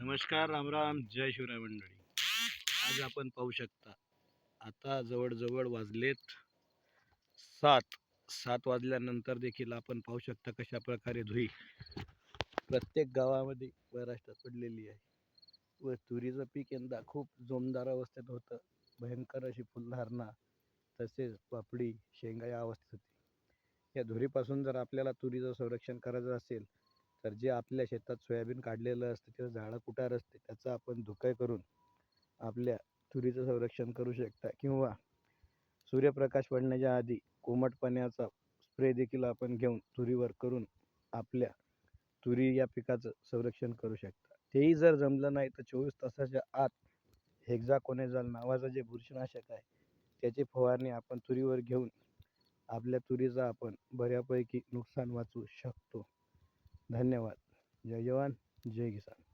नमस्कार, रामराम, जय शिवराय मंडळी. आज आपण पाहू शकता, आता जवळजवळ वाजलेत 7. 7 वाजल्यानंतर देखील आपण पाहू शकता कशा प्रकारे धुई प्रत्येक गावामध्ये महाराष्ट्रात पडलेली आहे. व तुरीचं पीक यंदा खूप जोमदार अवस्थेत होतं. भयंकर अशी फुलधारणा, तसेच पापडी, शेंगा या अवस्थेत होती. या धुरीपासून जर आपल्याला तुरीचं संरक्षण करायचं असेल, तर जे आपल्या शेतात सोयाबीन काढलेलं असतं, ते झाडं कुटार असते, त्याचं आपण धुकं करून आपल्या तुरीचं संरक्षण करू शकता. किंवा सूर्यप्रकाश पडण्याच्या आधी कोमट पाण्याचा स्प्रे देखील आपण घेऊन तुरीवर करून आपल्या तुरी या पिकाचं संरक्षण करू शकता. तेही जर जमलं नाही तर 24 तासाच्या आत हेक्झाकोनाझोल नावाचं जे बुरशीनाशक आहे, त्याची फवारणी आपण तुरीवर घेऊन आपल्या तुरीचं आपण बऱ्यापैकी नुकसान वाचवू शकतो. धन्यवाद. जय जवान, जय किसान.